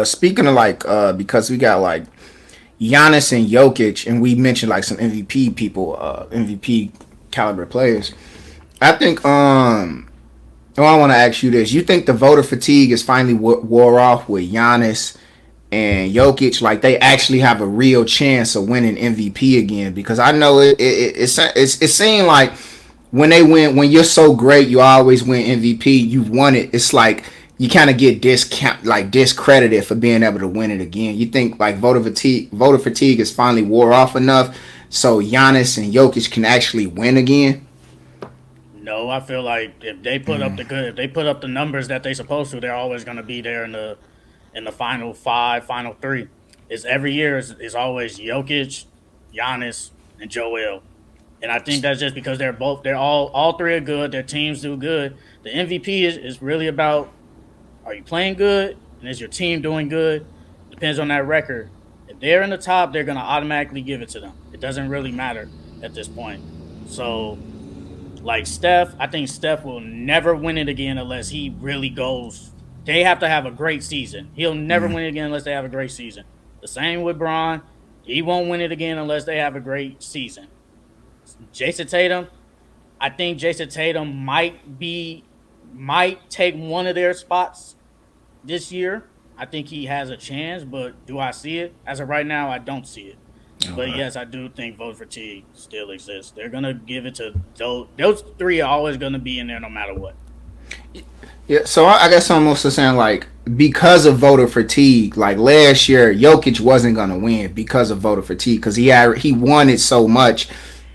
Speaking of because we got like Giannis and Jokic, and we mentioned like some MVP people, MVP caliber players. I think well, I want to ask you this: you think the voter fatigue is finally wore off with Giannis and Jokic? Like they actually have a real chance of winning MVP again? Because I know it seemed like when you're so great, you always win MVP. You've won it. It's like you kind of get discredited for being able to win it again. You think like voter fatigue is finally wore off enough so Giannis and Jokic can actually win again? No, I feel like if they put up the numbers that they supposed to, they're always going to be there in the final five, final three. It's every year is always Jokic, Giannis, and Joel. And I think that's just because they're all three are good. Their teams do good. The MVP is really about, are you playing good and is your team doing good? Depends on that record. If they're in the top, they're gonna automatically give it to them. It doesn't really matter at this point. So like Steph, I think Steph will never win it again unless he really goes. They have to have a great season. He'll never win it again unless they have a great season. The same with Bron. He won't win it again unless they have a great season. Jason Tatum, I think Jason Tatum might take one of their spots this year. I think he has a chance, but do I see it? As of right now, I don't see it. But Okay. yes, I do think vote fatigue still exists. They're gonna give it to those three are always gonna be in there no matter what. Yeah, so I guess I'm also saying like because of voter fatigue, like last year, Jokic wasn't gonna win because of voter fatigue because he won it so much.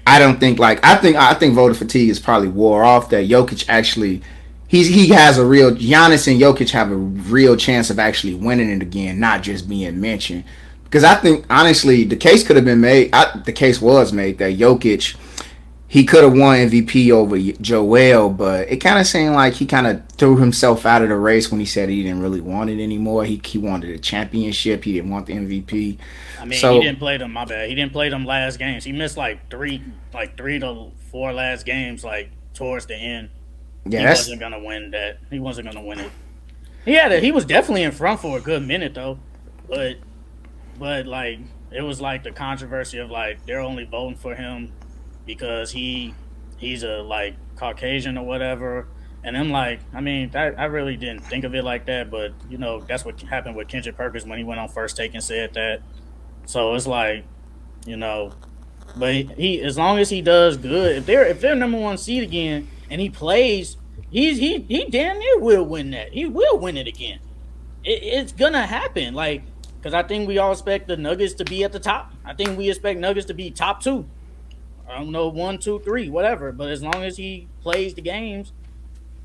I don't think like I think voter fatigue is probably wore off. That Jokic actually he has a real Giannis and Jokic have a real chance of actually winning it again, not just being mentioned. Because I think honestly, the case could have been made. The case was made that Jokic he could have won MVP over Joel, but it kind of seemed like he kind of threw himself out of the race when he said he didn't really want it anymore. He wanted a championship. He didn't want the MVP. I mean, he So didn't play them. My bad. He didn't play them last games. He missed like three to four last games, like towards the end. yeah, He that's wasn't gonna win that. He wasn't gonna win it. He was definitely in front for a good minute though, but like it was like the controversy of like they're only voting for him because he's a like Caucasian or whatever. And I'm like, I mean, I really didn't think of it like that, but that's what happened with Kendrick Perkins when he went on First Take and said that. So it's like, you know, but he as long as he does good, if they're number one seed again and he plays, he damn near will win that. He will win it again. It's gonna happen. Like, because I think we all expect the Nuggets to be at the top. I think we expect Nuggets to be top two. I don't know, one, two, three, whatever. But as long as he plays the games,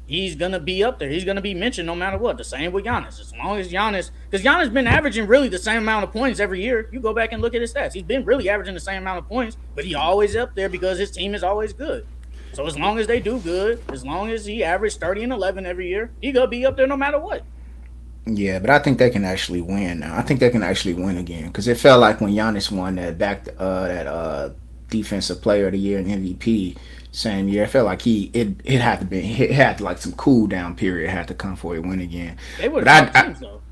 he's gonna be up there. He's gonna be mentioned no matter what. The same with Giannis. As long as Giannis, because Giannis been averaging really the same amount of points every year. You go back and look at his stats. He's been really averaging the same amount of points, but he always up there because his team is always good. So as long as they do good, as long as he averaged 30 and 11 every year, he gonna be up there no matter what. yeah, but I think they can actually win now. I think they can actually win again because it felt like when Giannis won that defensive player of the year and MVP same year, it felt like it had to like some cool down period had to come for a win again. They were But the top teams though.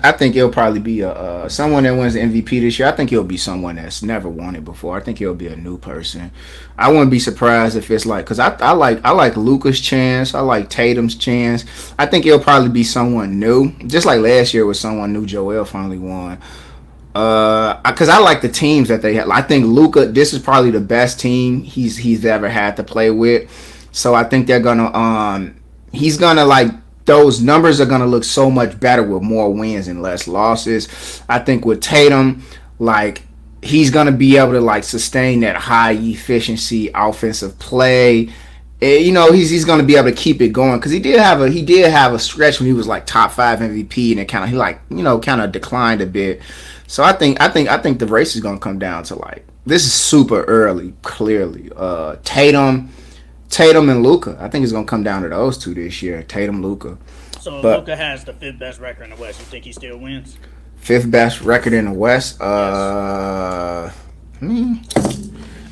I think it'll probably be a someone that wins the MVP this year. I think it'll be someone that's never won it before. I think it'll be a new person. I wouldn't be surprised if it's like because I like Luca's chance. I like Tatum's chance. I think it'll probably be someone new, just like last year was someone new. Joel finally won. Because I like the teams that they had. I think Luca. This is probably the best team he's ever had to play with. So I think they're gonna he's gonna like those numbers are gonna look so much better with more wins and less losses. I think with Tatum, like he's gonna be able to like sustain that high efficiency offensive play. He's gonna be able to keep it going because he did have a stretch when he was like top five MVP and it kind of he like kind of declined a bit. So I think the race is gonna come down to like this is super early clearly. Tatum and Luca. I think it's gonna come down to those two this year. Tatum, Luca. So if But Luca has the fifth best record in the West, you think he still wins? fifth best record in the West. Yes. Hmm,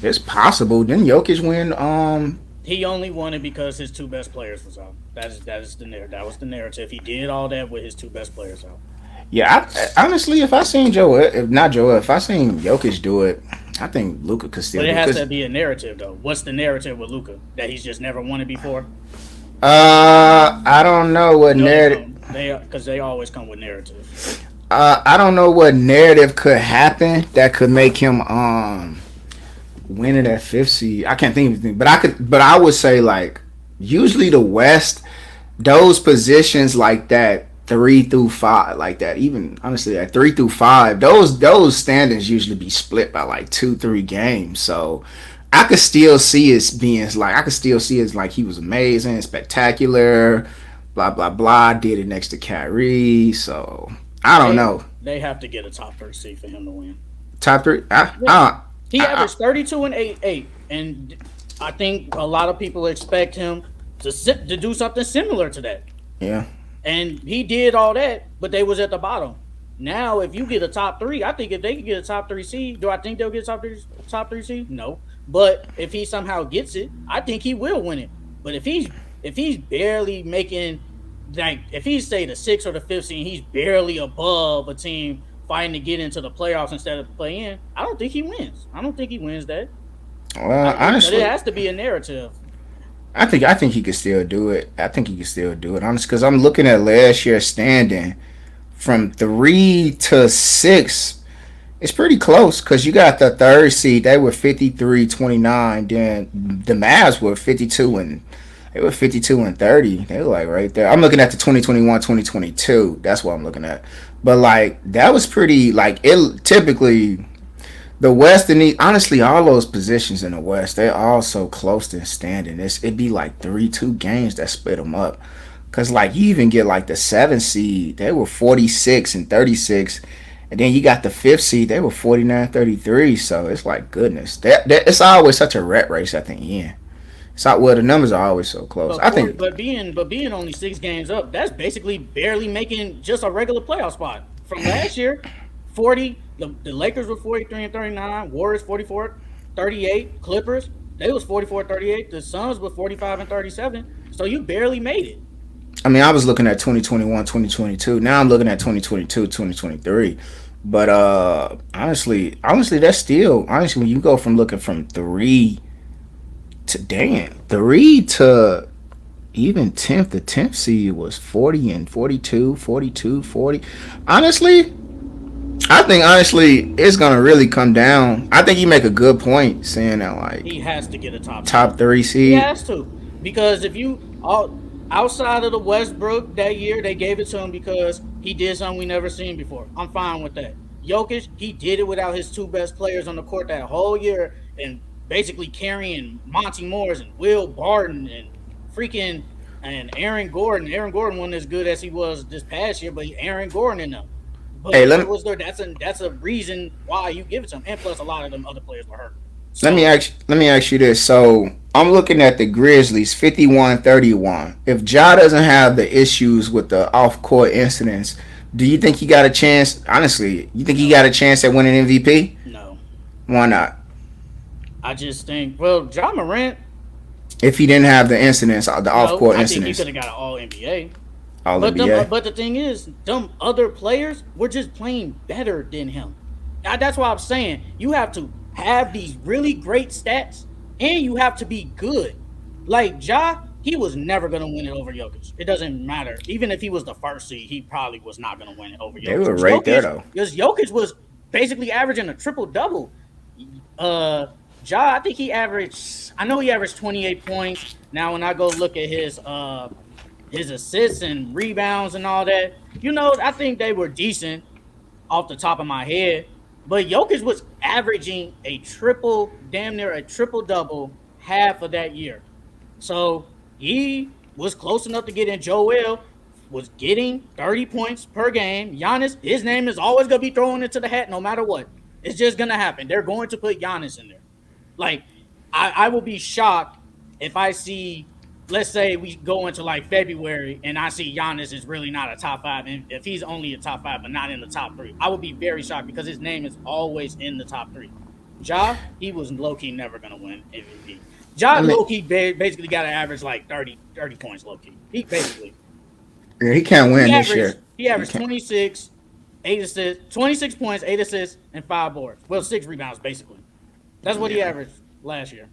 it's possible. Didn't Jokic win? He only won it because his two best players was out. That was the narrative. He did all that with his two best players out. Yeah, honestly, if I seen if not Joel, if I seen Jokic do it, I think Luca could still But do it it. has Cause to be a narrative though. What's the narrative with Luca? That he's just never won it before? I don't know what No, they narrative. don't. They always come with narratives. I don't know what narrative could happen that could make him winning that fifth seed. I can't think of anything, but I would say like usually the West, those positions like that 3 through 5, like that, even honestly at 3 through 5, those standings usually be split by like 2 3 games. So I could still see it being like I could still see it like he was amazing, spectacular, blah blah blah. Did it next to Kyrie, so I don't They know. they have to get a top three seed for him to win. Top three, Yeah. He averaged 32 and 8, and I think a lot of people expect him to do something similar to that. yeah. And he did all that, but they was at the bottom. Now, if you get a top three, I think if they can get a top three seed, do I think they'll get a top three seed? No. But if he somehow gets it, I think he will win it. But if he's barely making like if he's say the sixth or the fifth seed, he's barely above a team fighting to get into the playoffs instead of play in. I don't think he wins. I don't think he wins that. But it Honestly, has to be a narrative. I think he could still do it. I think he could still do it. Honestly, because I'm looking at last year's standing from 3 to 6. It's pretty close because you got the third seed. They were 53-29. Then the Mavs were 52 and they were 52 and 30. They were like right there. I'm looking at the 2021-2022. That's what I'm looking at. But like that was pretty like it typically the West and the honestly all those positions in the West they're all so close to standing. It'd be like 3 2 games that split them up. Cause like you even get like the 7th seed, they were 46 and 36, and then you got the 5th seed, they were 49-33. So it's like goodness, it's always such a rat race at the end. It's not well the numbers are always so close. But I for think but being only 6 games up, that's basically barely making just a regular playoff spot. From last year, 40 the Lakers were 43 and 39, Warriors 44-38, Clippers, they was 44-38, the Suns were 45 and 37. So you barely made it. I mean I was looking at 2021-2022. Now I'm looking at 2022-2023. But honestly, that's still honestly when you go from looking from 3 to even 10th, the 10th seed was 40 and 42, 42, 40. Honestly, I think honestly it's gonna really come down. I think you make a good point saying that like He has to get a top top seed. 3 He seed. has to. Because if you all outside of the Westbrook that year, they gave it to him because he did something we never seen before. I'm fine with that. Jokic, he did it without his two best players on the court that whole year and basically carrying Monty Morris and Will Barton and freaking and Aaron Gordon. Aaron Gordon wasn't as good as he was this past year, but Aaron Gordon in them. Hey, But it was there. That's a reason why you give it to him. And plus, a lot of them other players were hurt. So let me ask you this. So I'm looking at the Grizzlies 51-31. If Ja doesn't have the issues with the off court incidents, do you think he got a chance? Honestly, you think he got no, a chance at winning MVP? no. Why not? I just think John Morant. If he didn't have the incidents, the off No, court I think he incidents, could have got an All NBA. all But NBA. the thing is, them other players were just playing better than him. That's why I'm saying you have to have these really great stats, and you have to be good. Like Ja, he was never gonna win it over Jokic. It doesn't matter. Even if he was the first seed, he probably was not gonna win it over They Jokic. were right there though. Because Jokic was basically averaging a triple double. Uh, Ja, I think he averaged. I know he averaged 28 points. Now, when I go look at his assists and rebounds and all that, I think they were decent off the top of my head. But Jokic was averaging a damn near a triple double half of that year. So he was close enough to get in. Joel was getting 30 points per game. Giannis, his name is always going to be thrown into the hat no matter what. It's just going to happen. They're going to put Giannis in there. Like, I will be shocked if I see, let's say we go into like February and I see Giannis is really not a top five, and if he's only a top five but not in the top three, I would be very shocked because his name is always in the top three. Ja, he was low key never gonna win MVP. Ja I mean, low key basically got to average like 30 points low key. He basically yeah, he can't win this year. he He averaged can't. 26, 8 assists, 26 points, 8 assists, and 5 boards. Well, 6 rebounds basically. That's what he Yeah, averaged last year.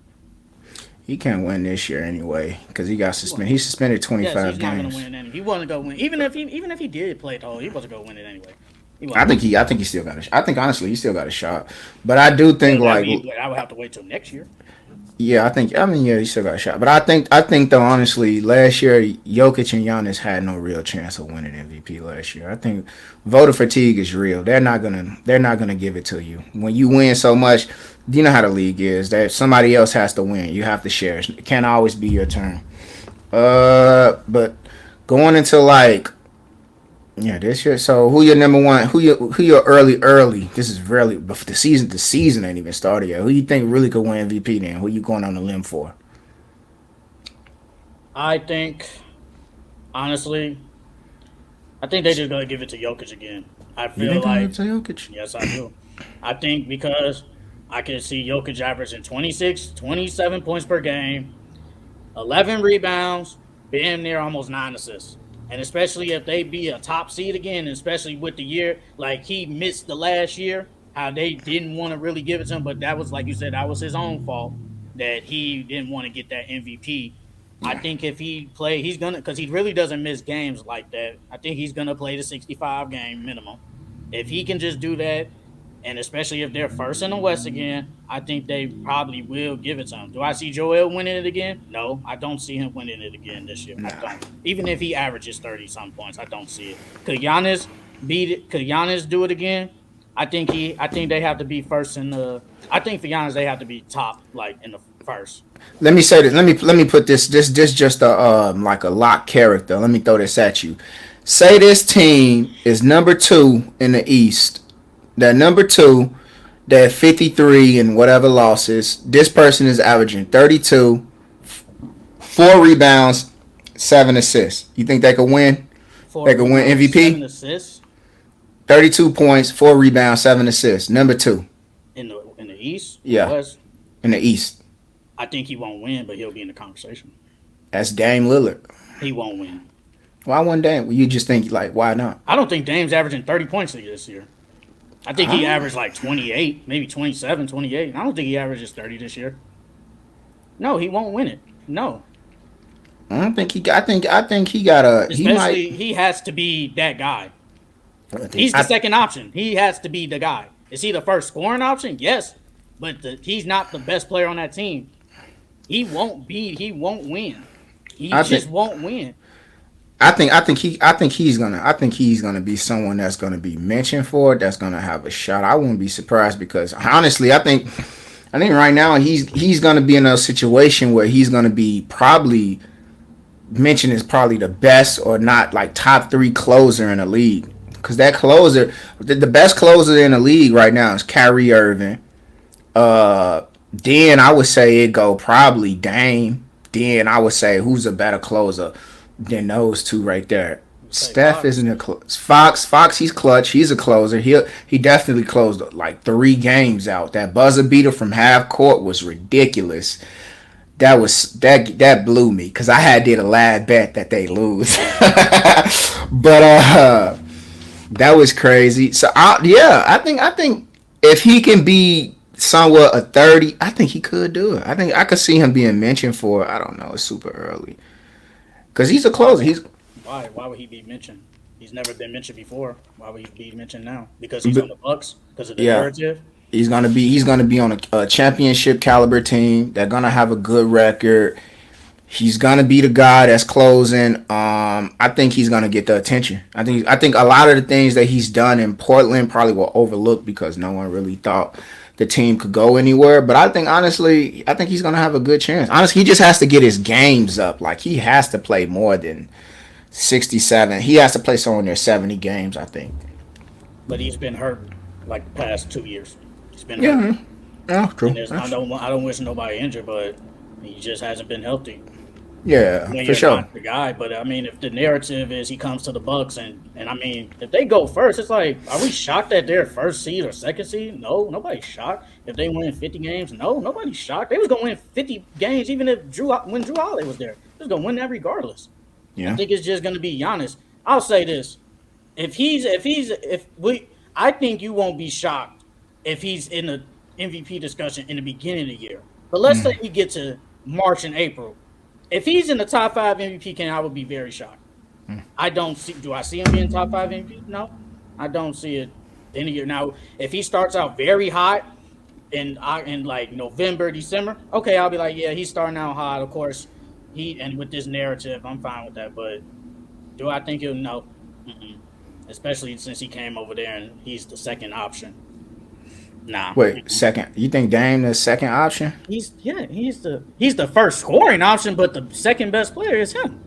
he can't win this year anyway because he got He won. suspended. He suspended Yes, 25 he's not gonna games. win any. He wasn't gonna win. Even if he did play it whole, he wasn't gonna win it anyway. He I wasn't. think he. I think he still got a. I think honestly, he still got a shot. But I do think Well, that like, means I would have to wait till next year. yeah, I think. I mean, yeah, he still got a shot. But I think though, honestly, last year Jokic and Giannis had no real chance of winning MVP last year. I think voter fatigue is real. They're not gonna give it to you when you win so much. You know how the league is. That somebody else has to win. You have to share. It can't always be your turn. But going into like, yeah, this year. So who your number one? Who your early? This is really, but the season ain't even started yet. Who you think really could win MVP? Then who you going on the limb for? I think, honestly, I think they just gonna give it to Jokic again. I You feel think I'm like gonna tell Jokic? yes, I do. I think because I can see Jokic averaging 26, 27 points per game, 11 rebounds, damn near almost 9 assists. And especially if they be a top seed again, especially with the year, like he missed the last year, how they didn't want to really give it to him, but that was, like you said, that was his own fault that he didn't want to get that MVP. I Yeah, think if he play, he's gonna, because he really doesn't miss games like that. I think he's gonna play the 65 game minimum. If he can just do that, and especially if they're first in the West again, I think they probably will give it to him. Do I see Joel winning it again? No, I don't see him winning it again this year. I nah. don't. Even if he averages 30 some points, I don't see it. Could Giannis beat it? Could Giannis do it again? I think they have to be first in the. I think for Giannis they have to be top like in the first. Let me say this. Let me put this just a like a lock character. Let me throw this at you. Say this team is number two in the East. That number two, that 53 and whatever losses. This person is averaging 32, 4 rebounds, 7 assists. You think they could win? They Four could win rebounds, seven MVP. assists 32 points, 4 rebounds, 7 assists. Number two. in the East, in the Yeah, West. in the East. I think he won't win, but he'll be in the conversation. That's Dame Lillard. He won't win. Why one Dame? Well, you just think like why not? I don't think Dame's averaging 30 points this year. I think he I averaged like 28, maybe 27, 28. I don't think he averages 30 this year. No, he won't win it. No. don't think he. I think he got a. He might. Especially, he has to be that guy. I think, He's the second option. He has to be the guy. Is he the first scoring option? Yes. But he's not the best player on that team. He won't win. He I just think. won't win. I think he's gonna be someone that's gonna be mentioned for it. That's gonna have a shot. I wouldn't be surprised because honestly, I think right now he's gonna be in a situation where he's gonna be probably mentioned as probably the best or not like top three closer in the league. Because that closer, the best closer in the league right now is Kyrie Irving. Then I would say it go probably Dame. Then I would say who's a better closer than those two right there. Say Steph Fox. isn't a Fox. He's clutch. He's a closer. He definitely closed like 3 games out. That buzzer beater from half court was ridiculous. That blew me because I had did a live bet that they lose, but that was crazy. So yeah, I think if he can be somewhat a 30, I think he could do it. I think I could see him being mentioned for. I don't know, it's super early because he's a Why? closer. He's Why? Why would he be mentioned? He's never been mentioned before. Why would he be mentioned now? Because he's on the Bucks. Because of the yeah. narrative. He's gonna be on a championship caliber team. They're gonna have a good record. He's gonna be the guy that's closing. I think he's gonna get the attention. I think a lot of the things that he's done in Portland probably were overlooked because no one really thought the team could go anywhere. But I think honestly, I think he's gonna have a good chance. Honestly, he just has to get his games up. Like he has to play more than 67. He has to play somewhere near 70 games. I think. But he's been hurt like the past 2 years. He's been hurt. Yeah, yeah, true. And I don't wish nobody injured, but he just hasn't been healthy. Yeah, when for you're sure. not the guy. But I mean, if the narrative is he comes to the Bucks and I mean, if they go first, it's like, are we shocked that they're first seed or second seed? No, nobody's shocked. If they win 50 games, no, nobody's shocked. They was gonna win 50 games even if Drew Holiday was there. They was gonna win that regardless. I Yeah. think it's just gonna be Giannis. I'll say this: if we, I think you won't be shocked if he's in the MVP discussion in the beginning of the year. But let's say we get to March and April. If he's in the top five MVP can I would be very shocked. I don't see. Do I see him being top five MVP? No, I don't see it in a year. Now, if he starts out very hot in like November, December, okay, I'll be like, yeah, he's starting out hot. Of course, and with this narrative, I'm fine with that. But do I think he'll no? Mm-mm. Especially since he came over there and he's the second option. Nah. Wait, second. You think Dame the second option? He's the first scoring option, but the second best player is him.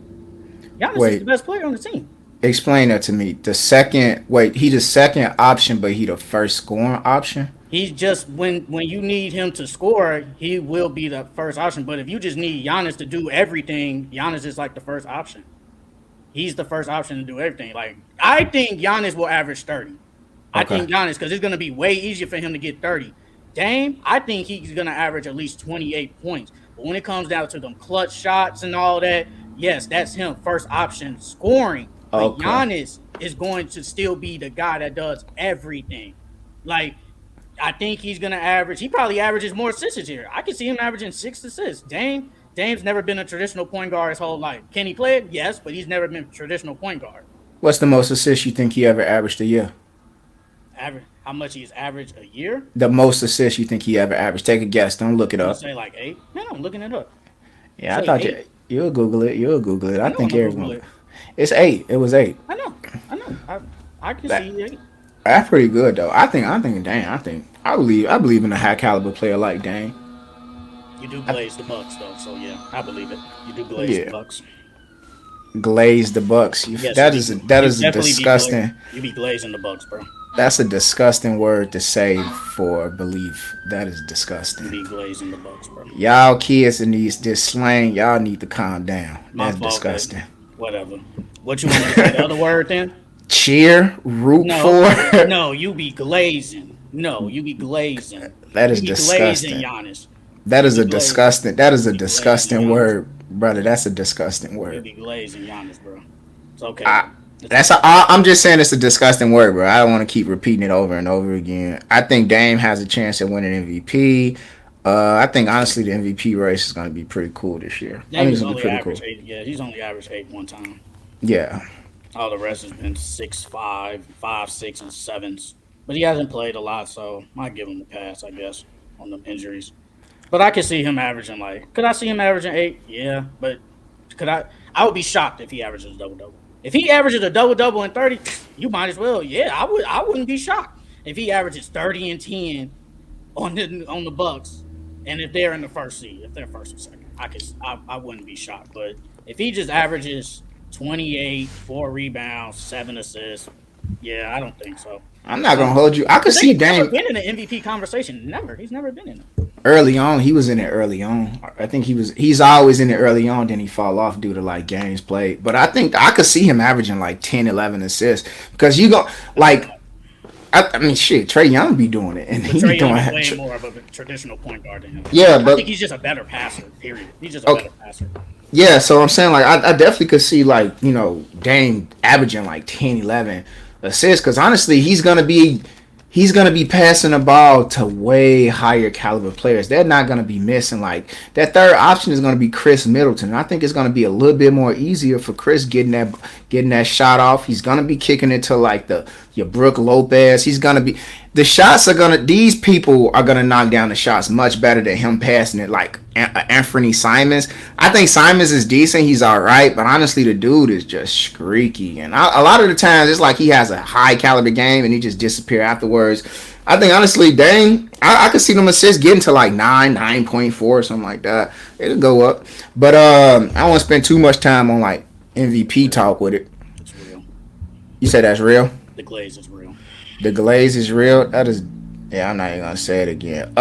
Giannis is the Wait, best player on the team. explain that to me. The second. Wait, he the second option, but he the first scoring option. He's just when you need him to score, he will be the first option. But if you just need Giannis to do everything, Giannis is like the first option. He's the first option to do everything. Like I think Giannis will average 30. I Okay. think Giannis because it's going to be way easier for him to get 30. Dame, I think he's going to average at least 28 points. But when it comes down to them clutch shots and all that, yes, that's him first option scoring. But Okay. Giannis is going to still be the guy that does everything. Like I think he's going to average. He probably averages more assists this year. I can see him averaging 6 assists. Dame's never been a traditional point guard his whole life. Can he play it? Yes, but he's never been a traditional point guard. What's the most assists you think he ever averaged a year? Average how much he's averaged a year? The most assists you think he ever averaged? Take a guess. Don't look it I'm gonna up. say like 8. Man, I'm looking it up. Yeah, I Say thought 8. you'll Google it. You'll Google it. I I know I'm think gonna Google everyone. it. It's 8. It was 8. I know. I can That, see 8. that's pretty good though. I believe in a high caliber player like Dame. You do glaze the Bucks though, so yeah, I believe it. You do glaze the Yeah, Bucks. glaze the Bucks. Yes, That is that you is a definitely disgusting. you be glazing the Bucks, bro. That's a disgusting word to say for belief. That is You disgusting. be glazing the Bucks, bro. Y'all kids in this slang, y'all need to calm down. My That's fault, baby. disgusting. Whatever. What you want to say the other word then? Cheer, root No, for. no, you be glazing. No, you be glazing. That You is be disgusting. glazing Giannis. That is You a be glazing. disgusting. That is a You be glazing disgusting Giannis. word, brother. That's a disgusting You word. be glazing Giannis, bro. It's okay. I, It's that's okay. I'm just saying it's a disgusting word, bro. I don't want to keep repeating it over and over again. I think Dame has a chance at winning MVP. I think honestly the MVP race is going to be pretty cool this year. I think James it's going to only be pretty cool. averaged 8. Yeah, he's only averaged 8 one time. Yeah, All the rest has been 6, 5, 5, 6, and 7s. But he hasn't played a lot, so I give him a pass, I guess, on the injuries. But I could see him averaging could I see him averaging 8? Yeah, but could I? I would be shocked if he averages a double double. If he averages a double double and 30, you might as well. Yeah, I would. I wouldn't be shocked if he averages 30 and 10 on the Bucks, and if they're in the first seed, if they're first or second, I wouldn't be shocked. But if he just averages 28, 4 rebounds, 7 assists, yeah, I don't think so. I'm not going to hold you. I could The thing see is, he's never Dame been in the MVP conversation. Never. He's never been in it. early on. He was in it early on. I think he's always in it early on. Then he fall off due to like games played. But I think I could see him averaging like 10, 11 assists because you go like. I mean, shit. Trey Young be doing it, and But he Trae be Young doing is way it. more of a traditional point guard than him. Yeah, I but think he's just a better passer. Period. He's just a okay. better passer. Yeah, so I'm saying like I definitely could see like Dame averaging like 10, 11 assists because honestly he's gonna be passing the ball to way higher caliber players. They're not gonna be missing like that third option is gonna be Chris Middleton. And I think it's gonna be a little bit more easier for Chris getting that shot off. He's gonna be kicking it to like your Brook Lopez. He's gonna be these people are gonna knock down the shots much better than him passing it like Anthony Simons. I think Simons is decent. He's all right, but honestly, the dude is just streaky. And a lot of the times, it's like he has a high caliber game and he just disappear afterwards. I think honestly, Dame, I could see them assists getting to like 9.4 or something like that. It'll go up, but I don't want to spend too much time on like MVP talk with it. It's real. You said that's real. The glaze is real. The glaze is real. That is, yeah. I'm not even gonna say it again.